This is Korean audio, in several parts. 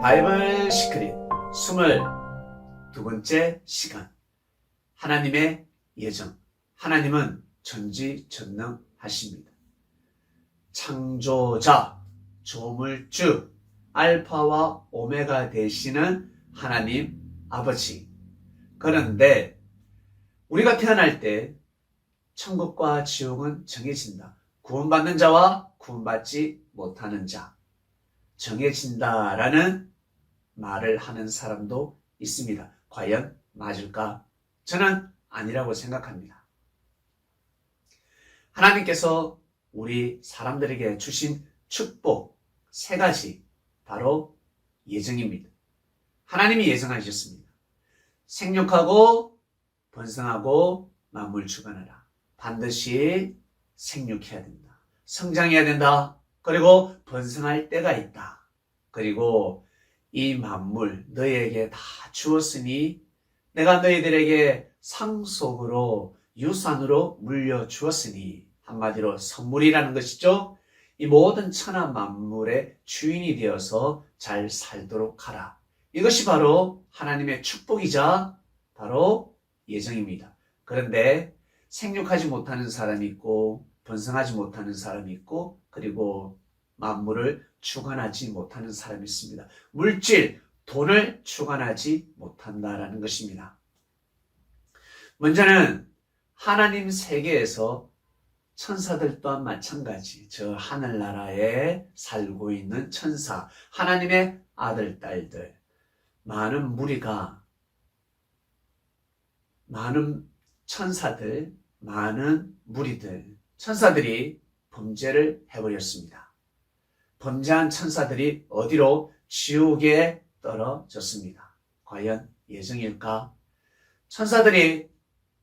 바이블 시크릿 22번째 시간. 하나님의 예정. 하나님은 전지전능하십니다. 창조자, 조물주, 알파와 오메가 되시는 하나님 아버지. 그런데 우리가 태어날 때 천국과 지옥은 정해진다. 구원받는 자와 구원받지 못하는 자. 정해진다라는 말을 하는 사람도 있습니다. 과연 맞을까? 저는 아니라고 생각합니다. 하나님께서 우리 사람들에게 주신 축복 3가지, 바로 예정입니다. 하나님이 예정하셨습니다. 생육하고 번성하고 만물 주관하라. 반드시 생육해야 된다. 성장해야 된다. 그리고 번성할 때가 있다. 그리고 이 만물 너희에게 다 주었으니 내가 너희들에게 상속으로 유산으로 물려주었으니, 한마디로 선물이라는 것이죠. 이 모든 천하 만물의 주인이 되어서 잘 살도록 하라. 이것이 바로 하나님의 축복이자 바로 예정입니다. 그런데 생육하지 못하는 사람이 있고 번성하지 못하는 사람이 있고 그리고 만물을 주관하지 못하는 사람이 있습니다. 물질, 돈을 주관하지 못한다라는 것입니다. 먼저는 하나님 세계에서 천사들 또한 마찬가지, 저 하늘나라에 살고 있는 천사, 하나님의 아들, 딸들, 많은 무리가, 많은 천사들, 많은 무리들, 천사들이 범죄를 해버렸습니다. 범죄한 천사들이 어디로? 지옥에 떨어졌습니다. 과연 예정일까? 천사들이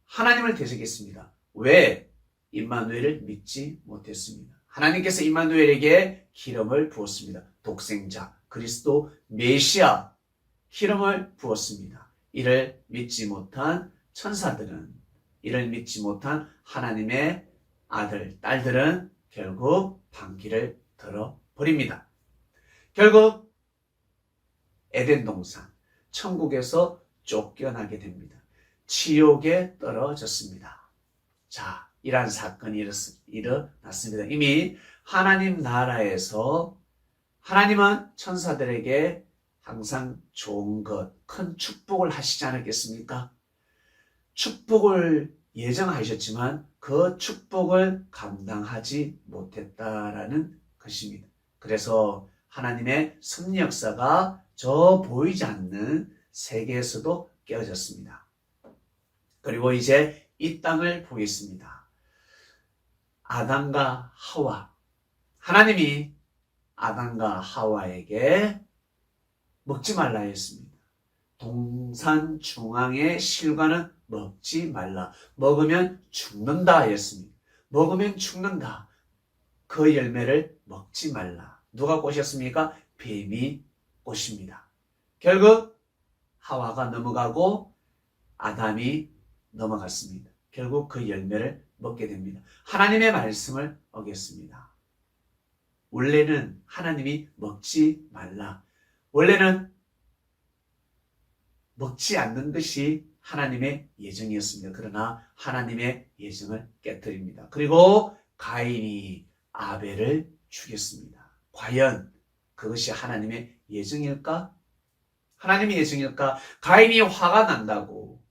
하나님을 대적했습니다. 왜? 임마누엘을 믿지 못했습니다. 하나님께서 임마누엘에게 기름을 부었습니다. 독생자, 그리스도, 메시아 기름을 부었습니다. 이를 믿지 못한 천사들은, 이를 믿지 못한 하나님의 아들, 딸들은 결국 반기를 들어버립니다. 결국 에덴 동산, 천국에서 쫓겨나게 됩니다. 지옥에 떨어졌습니다. 자, 이러한 사건이 일어났습니다. 이미 하나님 나라에서 하나님은 천사들에게 항상 좋은 것, 큰 축복을 하시지 않았겠습니까? 축복을 예정하셨지만 그 축복을 감당하지 못했다라는 것입니다. 그래서 하나님의 섭리 역사가 저 보이지 않는 세계에서도 깨어졌습니다. 그리고 이제 이 땅을 보겠습니다. 아담과 하와, 하나님이 아담과 하와에게 먹지 말라 했습니다. 동산 중앙의 실과는 먹지 말라. 먹으면 죽는다 했습니다. 먹으면 죽는다. 그 열매를 먹지 말라. 누가 꼬셨습니까? 뱀이 꼬십니다. 결국 하와가 넘어가고 아담이 넘어갔습니다. 결국 그 열매를 먹게 됩니다. 하나님의 말씀을 어겼습니다. 원래는 하나님이 먹지 말라. 원래는 먹지 않는 것이 하나님의 예정이었습니다. 그러나 하나님의 예정을 깨뜨립니다. 그리고 가인이 아벨을 죽였습니다. 과연 그것이 하나님의 예정일까? 하나님의 예정일까? 가인이 화가 난다고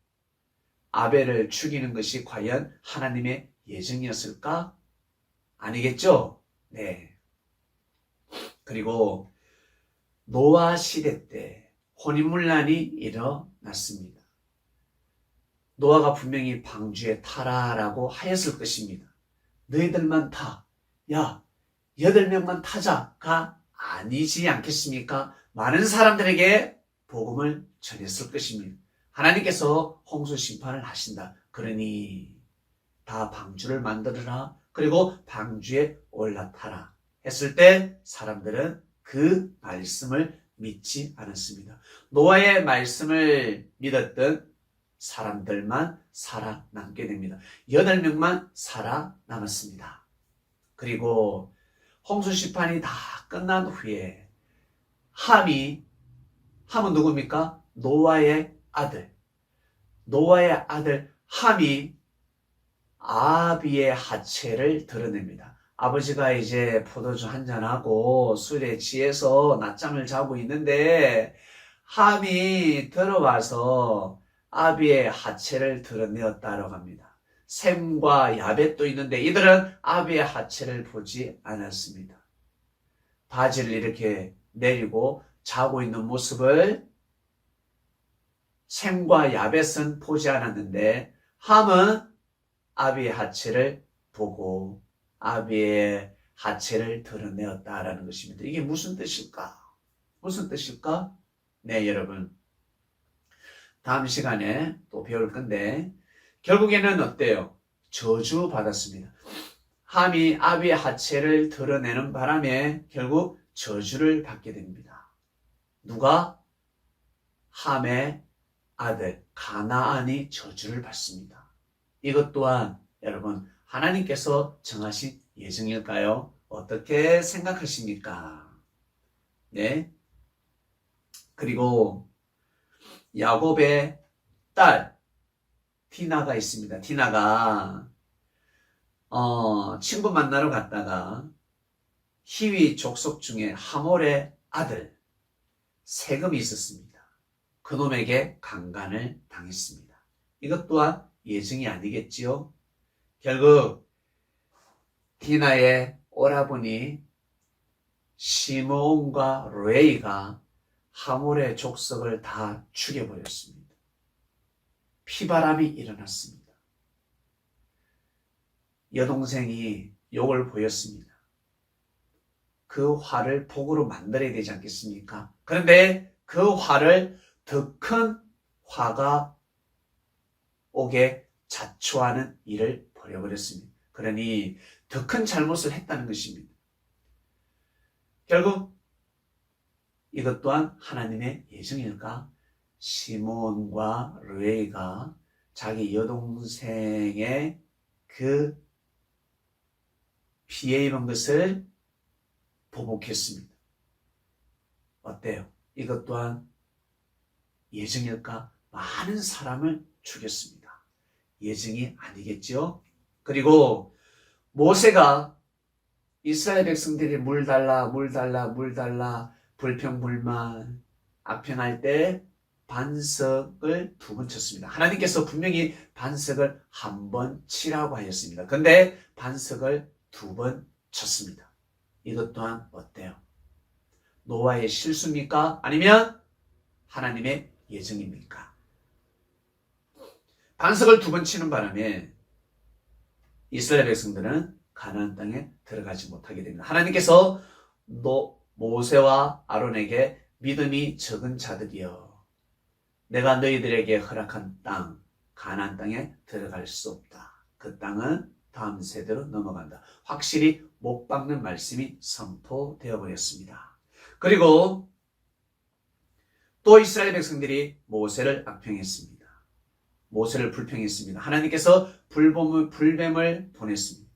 아벨을 죽이는 것이 과연 하나님의 예정이었을까? 아니겠죠? 네. 그리고 노아 시대 때 혼인문란이 일어났습니다. 노아가 분명히 방주에 타라라고 하였을 것입니다. 너희들만 타. 야, 8명만 타자가 아니지 않겠습니까? 많은 사람들에게 복음을 전했을 것입니다. 하나님께서 홍수 심판을 하신다. 그러니 다 방주를 만들어라. 그리고 방주에 올라타라. 했을 때 사람들은 그 말씀을 믿지 않았습니다. 노아의 말씀을 믿었던 사람들만 살아남게 됩니다. 8명만 살아남았습니다. 그리고 홍수 시판이 다 끝난 후에 함은 누굽니까? 노아의 아들. 노아의 아들 함이 아비의 하체를 드러냅니다. 아버지가 이제 포도주 한잔하고 술에 취해서 낮잠을 자고 있는데 함이 들어와서 아비의 하체를 드러내었다라고 합니다. 셈과 야벳도 있는데 이들은 아비의 하체를 보지 않았습니다. 바지를 이렇게 내리고 자고 있는 모습을 셈과 야벳은 보지 않았는데 함은 아비의 하체를 보고 아비의 하체를 드러내었다라는 것입니다. 이게 무슨 뜻일까? 무슨 뜻일까? 네, 여러분. 다음 시간에 또 배울 건데 결국에는 어때요? 저주받았습니다. 함이 아비의 하체를 드러내는 바람에 결국 저주를 받게 됩니다. 누가? 함의 아들 가나안이 저주를 받습니다. 이것 또한 여러분 하나님께서 정하신 예정일까요? 어떻게 생각하십니까? 네. 그리고 야곱의 딸 디나가 있습니다. 디나가 친구 만나러 갔다가 히위 족속 중에 하몰의 아들 세금이 있었습니다. 그놈에게 강간을 당했습니다. 이것 또한 예정이 아니겠지요? 결국 디나의 오라버니 시므온과 레이가 하몰의 족속을 다 죽여버렸습니다. 피바람이 일어났습니다. 여동생이 욕을 보였습니다. 그 화를 복으로 만들어야 되지 않겠습니까? 그런데 그 화를 더 큰 화가 오게 자초하는 일을 벌여버렸습니다. 그러니 더 큰 잘못을 했다는 것입니다. 결국 이것 또한 하나님의 예정일까? 시몬과 르웨이가 자기 여동생의 그 피해 입은 것을 보복했습니다. 어때요? 이것 또한 예정일까? 많은 사람을 죽였습니다. 예정이 아니겠죠? 그리고 모세가 이스라엘 백성들이 물 달라 불평불만 악평할 때 반석을 2번 쳤습니다. 하나님께서 분명히 반석을 1번 치라고 하였습니다. 그런데 반석을 2번 쳤습니다. 이것 또한 어때요? 노아의 실수입니까? 아니면 하나님의 예정입니까? 반석을 2번 치는 바람에 이스라엘 백성들은 가나안 땅에 들어가지 못하게 됩니다. 하나님께서 모세와 아론에게 믿음이 적은 자들이여 내가 너희들에게 허락한 땅 가나안 땅에 들어갈 수 없다. 그 땅은 다음 세대로 넘어간다. 확실히 못 박는 말씀이 선포되어 버렸습니다. 그리고 또 이스라엘 백성들이 모세를 악평했습니다. 모세를 불평했습니다. 하나님께서 불뱀을 보냈습니다.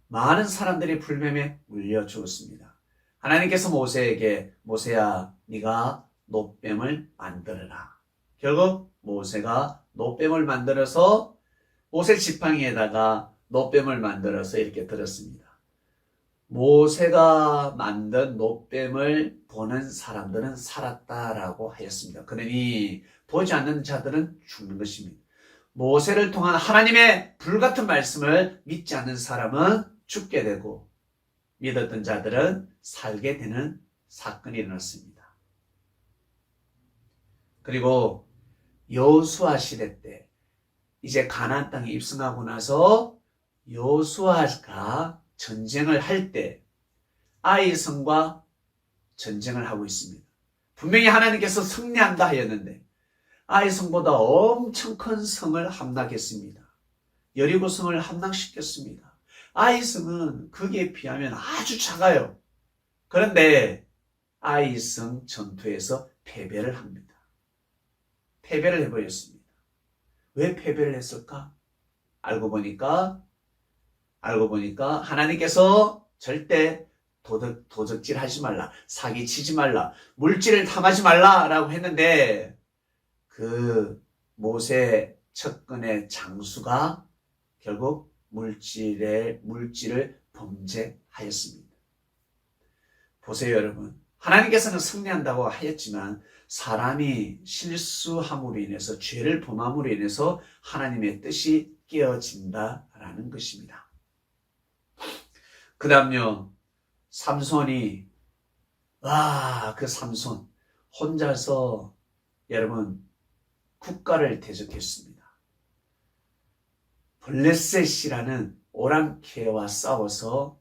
많은 사람들이 불뱀에 물려 죽었습니다. 하나님께서 모세에게 모세야 네가 놋뱀을 만들어라. 결국 모세가 놋뱀을 만들어서 모세 지팡이에다가 놋뱀을 만들어서 이렇게 들었습니다. 모세가 만든 놋뱀을 보는 사람들은 살았다라고 하였습니다. 그러니 보지 않는 자들은 죽는 것입니다. 모세를 통한 하나님의 불같은 말씀을 믿지 않는 사람은 죽게 되고 믿었던 자들은 살게 되는 사건이 일어났습니다. 그리고 여호수아 시대 때 이제 가나안 땅에 입성하고 나서 여호수아가 전쟁을 할 때 아이성과 전쟁을 하고 있습니다. 분명히 하나님께서 승리한다 하였는데 아이성보다 엄청 큰 성을 함락했습니다. 여리고 성을 함락시켰습니다. 아이성은 거기에 비하면 아주 작아요. 그런데 아이성 전투에서 패배를 합니다. 패배를 해버렸습니다. 왜 패배를 했을까? 알고 보니까 하나님께서 절대 도적질 하지 말라. 사기치지 말라. 물질을 탐하지 말라라고 했는데 그 모세 척근의 장수가 결국 물질을 범죄하였습니다. 보세요, 여러분. 하나님께서는 승리한다고 하였지만 사람이 실수함으로 인해서 죄를 범함으로 인해서 하나님의 뜻이 깨어진다라는 것입니다. 그 다음요. 삼손이 그 삼손 혼자서 여러분 국가를 대적했습니다. 블레셋이라는 오랑캐와 싸워서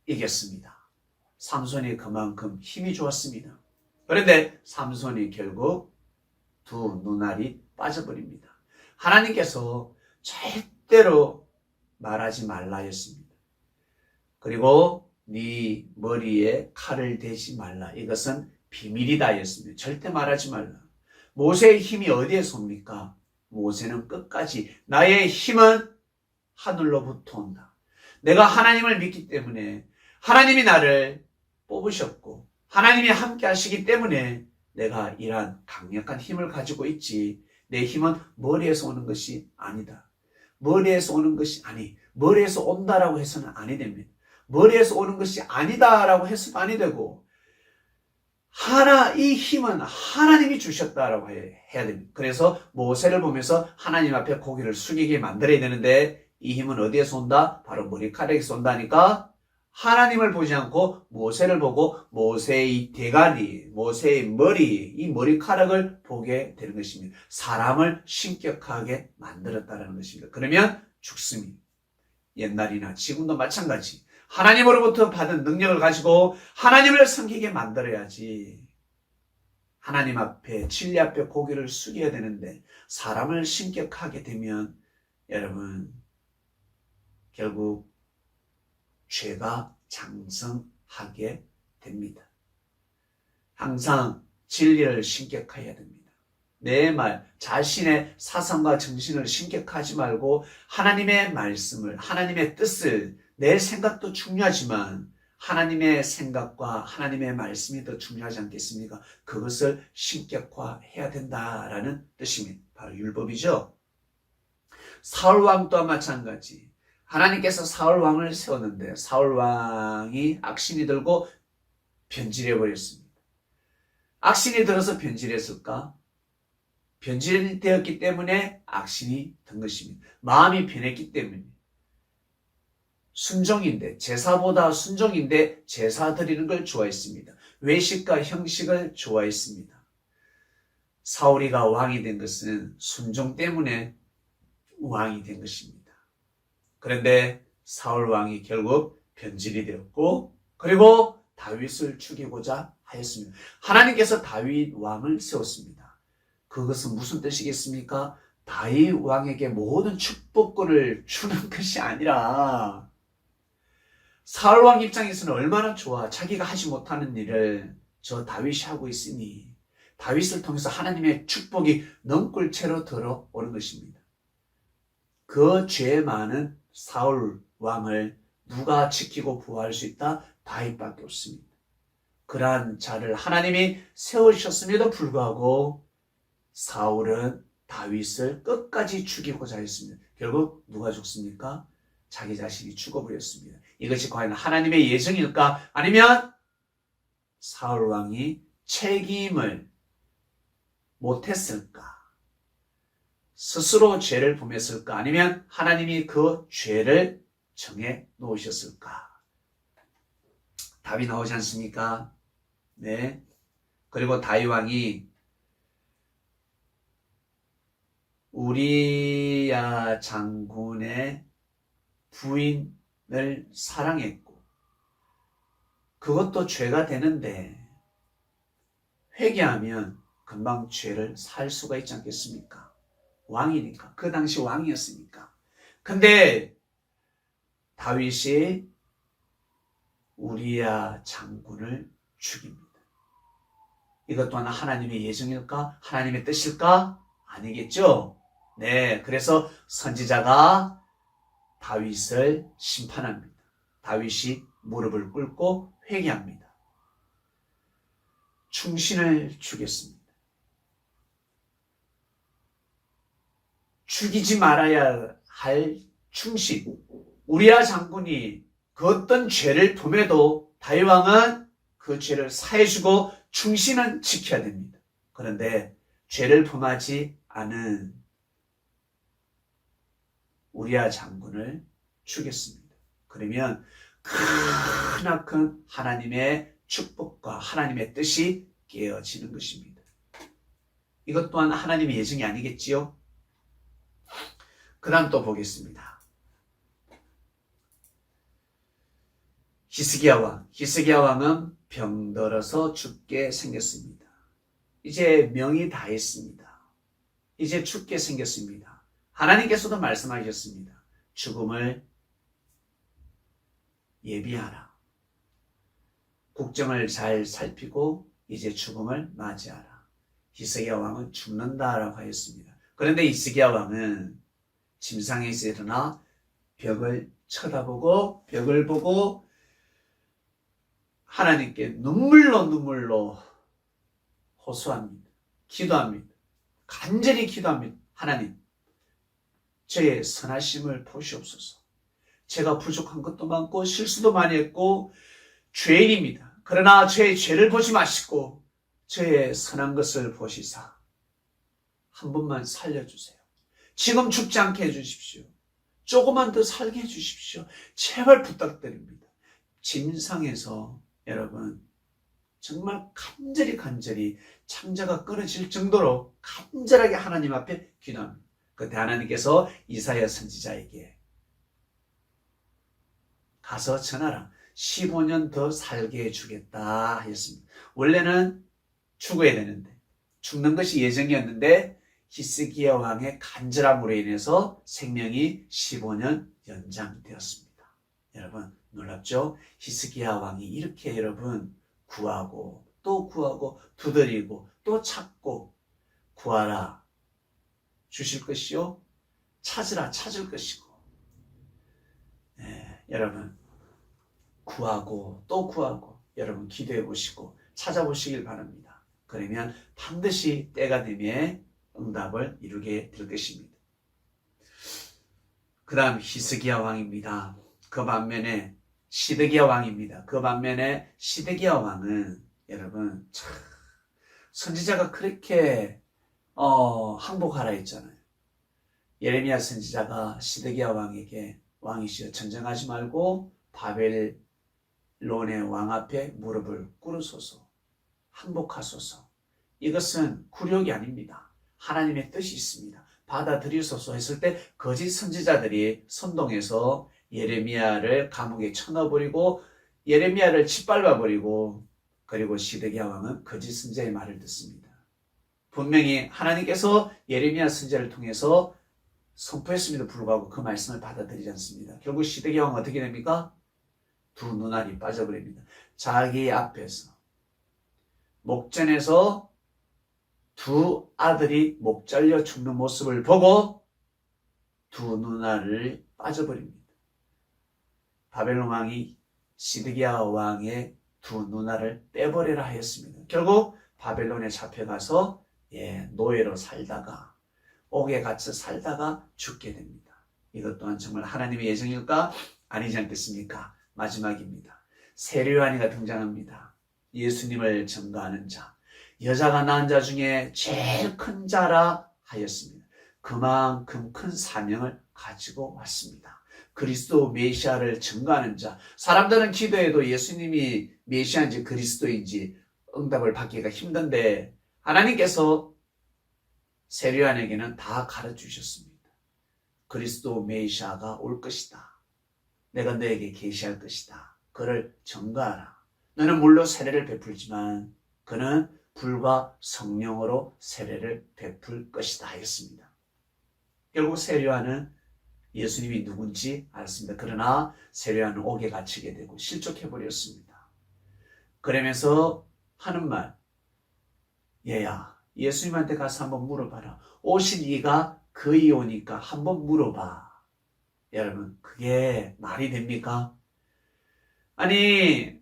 이겼습니다. 삼손이 그만큼 힘이 좋았습니다. 그런데 삼손이 결국 두 눈알이 빠져버립니다. 하나님께서 절대로 말하지 말라 했습니다. 그리고 네 머리에 칼을 대지 말라. 이것은 비밀이다 했습니다. 절대 말하지 말라. 모세의 힘이 어디에서 옵니까? 모세는 끝까지 나의 힘은 하늘로부터 온다. 내가 하나님을 믿기 때문에 하나님이 나를 뽑으셨고 하나님이 함께 하시기 때문에 내가 이러한 강력한 힘을 가지고 있지. 내 힘은 머리에서 오는 것이 아니다. 머리에서 오는 것이 머리에서 온다라고 해서는 아니 됩니다. 머리에서 오는 것이 아니다라고 해서는 아니 되고 이 힘은 하나님이 주셨다라고 해야 됩니다. 그래서 모세를 보면서 하나님 앞에 고개를 숙이게 만들어야 되는데 이 힘은 어디에서 온다? 바로 머리카락에서 온다니까 하나님을 보지 않고 모세를 보고 모세의 대가리, 모세의 머리, 이 머리카락을 보게 되는 것입니다. 사람을 신격하게 만들었다는 것입니다. 그러면 죽습니다. 옛날이나 지금도 마찬가지. 하나님으로부터 받은 능력을 가지고 하나님을 섬기게 만들어야지. 하나님 앞에 진리 앞에 고개를 숙여야 되는데 사람을 신격하게 되면 여러분 결국 죄가 장성하게 됩니다. 항상 진리를 신격해야 됩니다. 내 말, 자신의 사상과 정신을 신격하지 말고 하나님의 말씀을, 하나님의 뜻을, 내 생각도 중요하지만 하나님의 생각과 하나님의 말씀이 더 중요하지 않겠습니까? 그것을 신격화해야 된다라는 뜻입니다. 바로 율법이죠. 사울왕 또한 마찬가지. 하나님께서 사울왕을 세웠는데 사울왕이 악신이 들고 변질해버렸습니다. 악신이 들어서 변질했을까? 변질이 되었기 때문에 악신이 든 것입니다. 마음이 변했기 때문에. 순종인데 제사보다 순종인데 제사 드리는 걸 좋아했습니다. 외식과 형식을 좋아했습니다. 사울이가 왕이 된 것은 순종 때문에 왕이 된 것입니다. 그런데 사울 왕이 결국 변질이 되었고 그리고 다윗을 죽이고자 하였습니다. 하나님께서 다윗 왕을 세웠습니다. 그것은 무슨 뜻이겠습니까? 다윗 왕에게 모든 축복권을 주는 것이 아니라 사울 왕 입장에서는 얼마나 좋아. 자기가 하지 못하는 일을 저 다윗이 하고 있으니 다윗을 통해서 하나님의 축복이 넝굴채로 들어오는 것입니다. 그 죄 많은 사울 왕을 누가 지키고 보호할 수 있다? 다윗밖에 없습니다. 그러한 자를 하나님이 세우셨음에도 불구하고 사울은 다윗을 끝까지 죽이고자 했습니다. 결국 누가 죽습니까? 자기 자신이 죽어버렸습니다. 이것이 과연 하나님의 예정일까? 아니면 사울 왕이 책임을 못했을까? 스스로 죄를 범했을까? 아니면 하나님이 그 죄를 정해 놓으셨을까? 답이 나오지 않습니까? 네. 그리고 다윗 왕이 우리야 장군의 부인을 사랑했고 그것도 죄가 되는데 회개하면 금방 죄를 살 수가 있지 않겠습니까? 왕이니까. 그 당시 왕이었으니까. 근데 다윗이 우리야 장군을 죽입니다. 이것 또한 하나님의 예정일까? 하나님의 뜻일까? 아니겠죠? 네, 그래서 선지자가 다윗을 심판합니다. 다윗이 무릎을 꿇고 회개합니다. 충신을 주겠습니다. 죽이지 말아야 할 충신. 우리야 장군이 그 어떤 죄를 범해도 다윗 왕은 그 죄를 사해주고 충신은 지켜야 됩니다. 그런데 죄를 범하지 않은 우리야 장군을 죽였습니다. 그러면 크나큰 하나님의 축복과 하나님의 뜻이 깨어지는 것입니다. 이것 또한 하나님의 예정이 아니겠지요? 그 다음 또 보겠습니다. 히스기야 왕은 병들어서 죽게 생겼습니다. 이제 명이 다했습니다. 이제 죽게 생겼습니다. 하나님께서도 말씀하셨습니다. 죽음을 예비하라. 국정을 잘 살피고 이제 죽음을 맞이하라. 히스기야 왕은 죽는다라고 하였습니다. 그런데 히스기야 왕은 침상에서 일어나 벽을 쳐다보고 벽을 보고 하나님께 눈물로 호소합니다. 기도합니다. 간절히 기도합니다. 하나님, 저의 선하심을 보시옵소서. 제가 부족한 것도 많고 실수도 많이 했고 죄인입니다. 그러나 저의 죄를 보지 마시고 저의 선한 것을 보시사 한 번만 살려주세요. 지금 죽지 않게 해주십시오. 조금만 더 살게 해주십시오. 제발 부탁드립니다. 침상에서 여러분 정말 간절히 창자가 끊어질 정도로 간절하게 하나님 앞에 기도합니다. 그때 하나님께서 이사야 선지자에게 가서 전하라. 15년 더 살게 해주겠다 하였습니다. 원래는 죽어야 되는데 죽는 것이 예정이었는데 히스기야 왕의 간절함으로 인해서 생명이 15년 연장되었습니다. 여러분 놀랍죠? 히스기야 왕이 이렇게 여러분 구하고 또 구하고 두드리고 또 찾고 구하라 주실 것이요 찾으라 찾을 것이고 여러분 구하고 또 구하고 여러분 기도해 보시고 찾아보시길 바랍니다. 그러면 반드시 때가 되면 응답을 이루게 될 것입니다. 그 다음 히스기야 왕입니다. 그 반면에 시드기야 왕입니다. 그 반면에 시드기야 왕은 여러분 참 선지자가 그렇게 항복하라 했잖아요. 예레미야 선지자가 시드기야 왕에게 왕이시여 전쟁하지 말고 바벨론의 왕 앞에 무릎을 꿇으소서 항복하소서. 이것은 굴욕이 아닙니다. 하나님의 뜻이 있습니다. 받아들이소서 했을 때 거짓 선지자들이 선동해서 예레미야를 감옥에 쳐넣어버리고 예레미야를 짓밟아버리고 그리고 시드기야 왕은 거짓 선지자의 말을 듣습니다. 분명히 하나님께서 예레미야 선지자를 통해서 선포했음에도 불구하고 그 말씀을 받아들이지 않습니다. 결국 시드기야 왕은 어떻게 됩니까? 두 눈알이 빠져버립니다. 자기 앞에서 목전에서 두 아들이 목 잘려 죽는 모습을 보고 두 눈알을 빠져버립니다. 바벨론 왕이 시드기야 왕의 두 눈알을 빼버리라 하였습니다. 결국 바벨론에 잡혀가서 노예로 살다가 옥에 갇혀 살다가 죽게 됩니다. 이것 또한 정말 하나님의 예정일까? 아니지 않겠습니까? 마지막입니다. 세례요한이가 등장합니다. 예수님을 증거하는 자, 여자가 낳은 자 중에 제일 큰 자라 하였습니다. 그만큼 큰 사명을 가지고 왔습니다. 그리스도 메시아를 증거하는 자. 사람들은 기도해도 예수님이 메시아인지 그리스도인지 응답을 받기가 힘든데 하나님께서 세례요한에게는 다 가르쳐주셨습니다. 그리스도 메시아가 올 것이다. 내가 너에게 계시할 것이다. 그를 증거하라. 너는 물론 세례를 베풀지만 그는 불과 성령으로 세례를 베풀 것이다 하였습니다. 결국 세례요한은 예수님이 누군지 알았습니다. 그러나 세례요한은 옥에 갇히게 되고 실족해버렸습니다. 그러면서 하는 말, 얘야 예수님한테 가서 한번 물어봐라. 오실 이가 거의 오니까 한번 물어봐. 여러분 그게 말이 됩니까? 아니,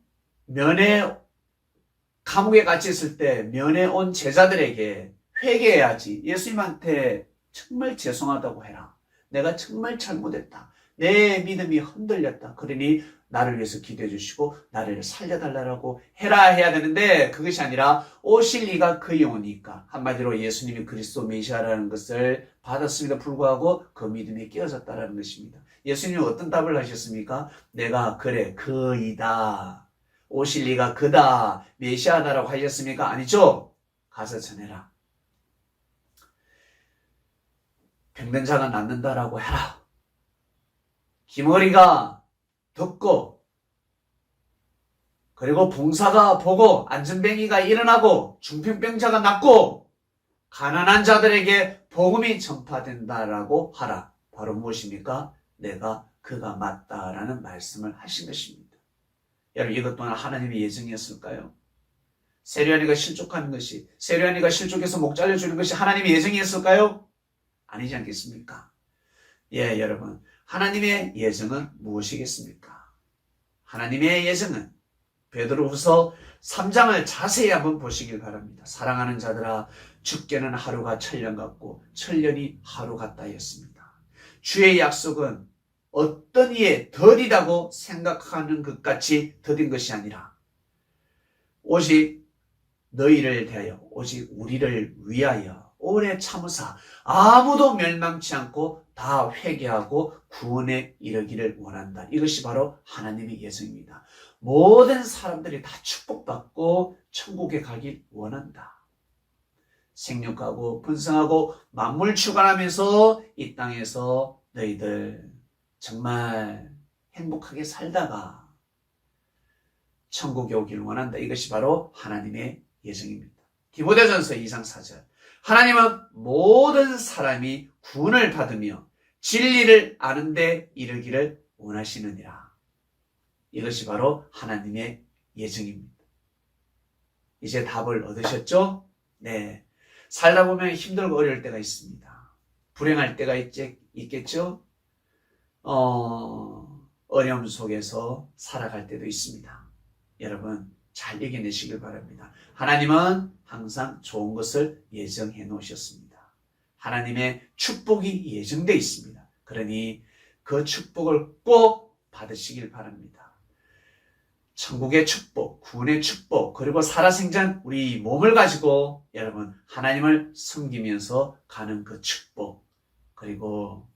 감옥에 갇혀 있을 때 면회 온 제자들에게 회개해야지. 예수님한테 정말 죄송하다고 해라. 내가 정말 잘못했다. 내 믿음이 흔들렸다. 그러니 나를 위해서 기도해 주시고 나를 살려달라고 해야 되는데 그것이 아니라 오실 이가 그의 오니까 한마디로 예수님이 그리스도 메시아라는 것을 받았음에도 불구하고 그 믿음이 깨어졌다는 것입니다. 예수님은 어떤 답을 하셨습니까? 내가 그래 그이다. 오실 이가 그다. 메시아다라고 하셨습니까? 아니죠. 가서 전해라. 병든 자가 낫는다라고 해라. 기머리가 듣고 그리고 봉사가 보고 안전뱅이가 일어나고 중풍병자가 낫고 가난한 자들에게 복음이 전파된다라고 하라. 바로 무엇입니까? 내가 그가 맞다라는 말씀을 하신 것입니다. 여러분 이것 또한 하나님의 예정이었을까요? 세리안이가 실족하는 것이 세리안이가 실족해서 목 잘려주는 것이 하나님의 예정이었을까요? 아니지 않겠습니까? 예, 여러분 하나님의 예정은 무엇이겠습니까? 하나님의 예정은 베드로후서 3장을 자세히 한번 보시길 바랍니다. 사랑하는 자들아 죽게는 하루가 천년 같고 천년이 하루 같다였습니다. 주의 약속은 어떤 이에 더디다고 생각하는 것 같이 더딘 것이 아니라 오직 너희를 대하여 오직 우리를 위하여 오래 참으사 아무도 멸망치 않고 다 회개하고 구원에 이르기를 원한다. 이것이 바로 하나님의 예정입니다. 모든 사람들이 다 축복받고 천국에 가길 원한다. 생육하고 분성하고 만물 주관하면서 이 땅에서 너희들 정말 행복하게 살다가 천국에 오길 원한다. 이것이 바로 하나님의 예정입니다. 디모데전서 2장 4절 하나님은 모든 사람이 구원을 받으며 진리를 아는 데 이르기를 원하시느니라. 이것이 바로 하나님의 예정입니다. 이제 답을 얻으셨죠? 네. 살다 보면 힘들고 어려울 때가 있습니다. 불행할 때가 있겠죠? 어려움 속에서 살아갈 때도 있습니다. 여러분 잘 이겨내시길 바랍니다. 하나님은 항상 좋은 것을 예정해 놓으셨습니다. 하나님의 축복이 예정되어 있습니다. 그러니 그 축복을 꼭 받으시길 바랍니다. 천국의 축복, 구원의 축복, 그리고 살아생전 우리 몸을 가지고 여러분 하나님을 섬기면서 가는 그 축복, 그리고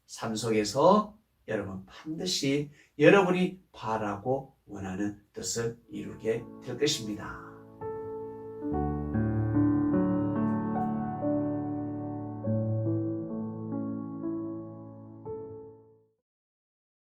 삶 속에서 여러분 반드시 여러분이 바라고 원하는 뜻을 이루게 될 것입니다.